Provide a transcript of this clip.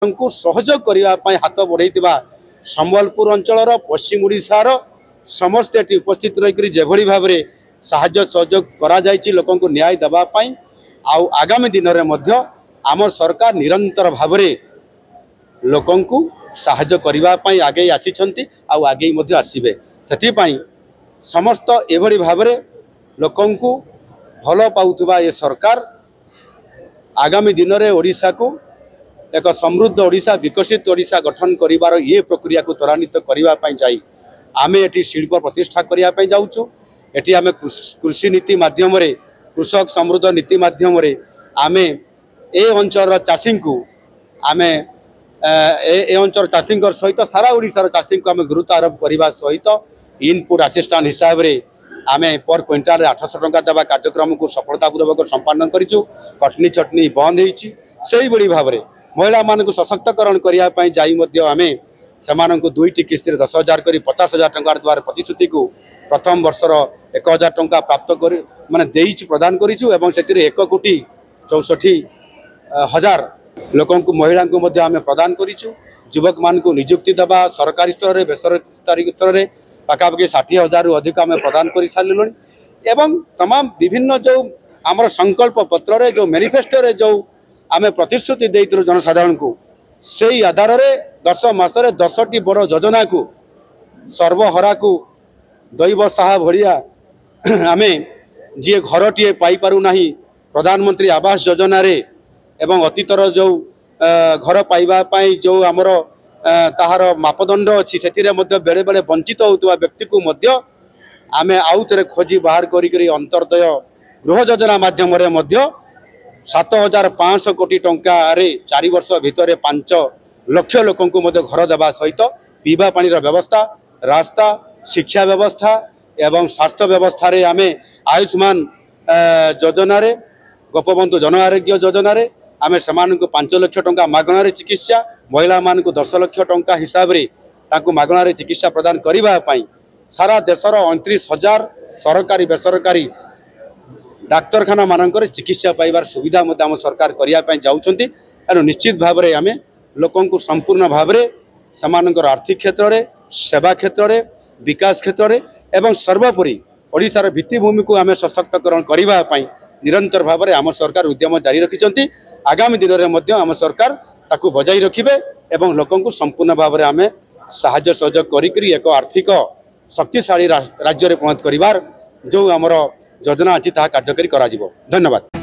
को सहयोग करने हाथ बढ़े संबलपुर अंचल पश्चिम ओडिशार समस्त ये उपस्थित रही जेभली भाव में साहाय्य सहयोग करा लोक को न्याय देवाई आगामी दिन में आम सरकार निरंतर भाव में लोक को साहाय्य करने आगे आसी आगे आसबे से समस्त एभली भाव में लोक को भल पाउथुबा ये सरकार आगामी दिन में ओडिशा को एक समृद्ध ओडिशा विकसित ओडिशा गठन करिवार ये प्रक्रिया को त्वरान्वित करने जाई आमे एटी शिल्प प्रतिष्ठा करने जाऊँ एटी आमे कृषि नीति माध्यम कृषक समृद्ध नीति माध्यम आमे ए अंचल चाषी को आमे ए अंचल चाषी सहित सारा ओडिशार चाषी को आमे गुरुत्व आरोप करने सहित इनपुट असिस्टेंट हिसाब से आमे पर क्विंटाल 800 टंका देवा कार्यक्रम को सफलतापूर्वक संपादन करिछु। कटनी चटनी बंद होईछि सेही बड़ी भाव में महिला मान को सशक्तकरण करने जाई आमे सेमान को दुईटी किस्ती 10,000 कर 50,000 टंका द्वार प्रतिश्रुति को प्रथम वर्षर 1,000 टंका प्राप्त कर माने देइछि प्रदान करिछु एवं से 1,64,000 लोक महिला को आमे प्रदान करिछु। युवक मान को नियुक्ति देवा सरकारी स्तर में बेसरकारी स्तर में पाखापाखि 60,000 रु अधिक आम प्रदान कर सारे एवं तमाम विभिन्न जो आमर संकल्प पत्र जो मैनिफेस्टो रे जो आम प्रतिश्रुति देइथिलु जनसाधारण को से आधार में 10 मासरे 10टी बड़ योजना को सर्वहरा को दैव साहा भलिया आम जी घरटीए पाई पारु नाही प्रधानमंत्री आवास योजना रे एवं अतीतर जो घर पाइबा जो आमर ताहार मापदंड अच्छी से बेले बेले वंचित होता व्यक्ति को आमे आउ थे खोजी बाहर करी अंतर्दय गृह योजना माध्यम 7,500 कोटी टंका 4 वर्ष भितर 5 लाख लोक घर देवा सहित पीवा पानी व्यवस्था रास्ता शिक्षा व्यवस्था एवं स्वास्थ्य व्यवस्था रे आमे आयुष्मान योजना रे गोपबंधु जन आरोग्य योजना रे आमे समान को 5 लाख टंका मागणार चिकित्सा महिला मान को 10 लाख टंका हिसाब रे ताकू मागणार चिकित्सा प्रदान करने सारा देशर 29,000 सरकारी बेसरकारी डाक्तरखाना मानकर चिकित्सा पाइबार सुविधा आम सरकार करने जाऊँगी। एनु निश्चित भाव में आम लोक संपूर्ण भाव में समानकर आर्थिक क्षेत्र में सेवा क्षेत्र में विकास क्षेत्र में एवं सर्वोपरि ओडिशार भित्तिभूमि को आम सशक्तकरण करने निरंतर भाव में आम सरकार उद्यम जारी रखिंट आगामी दिन में आम सरकार ताकू बजाई रखिबे एवं लोक संपूर्ण भाव में आम साहाय्य सहयोग करी एक आर्थिक शक्तिशाली राज्य में परिणत करिवार जो आमर योजना अच्छी कार्यकारी करा। धन्यवाद।